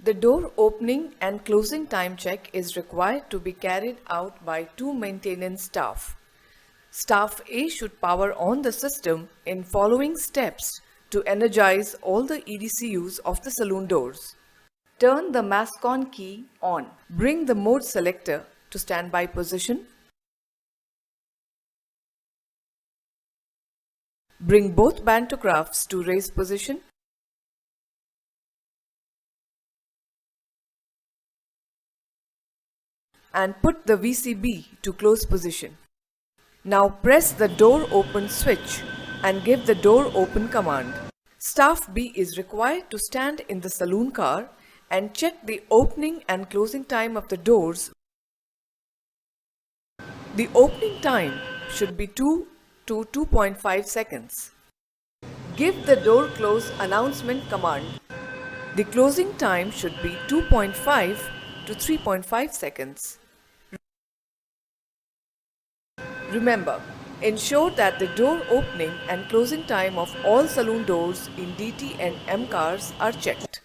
The door opening and closing time check is required to be carried out by two maintenance staff. Staff A should power on the system in following steps to energize all the EDCUs of the saloon doors. Turn the mask on key on. Bring the mode selector to standby position. Bring both pantographs to raise position. And put the VCB to close position. Now press the door open switch and give the door open command. Staff B is required to stand in the saloon car and check the opening and closing time of the doors. The opening time should be 2 to 2.5 seconds. Give the door close announcement command. The closing time should be 2.5 to 3.5 seconds. Remember, ensure that the door opening and closing time of all saloon doors in DT and M cars are checked.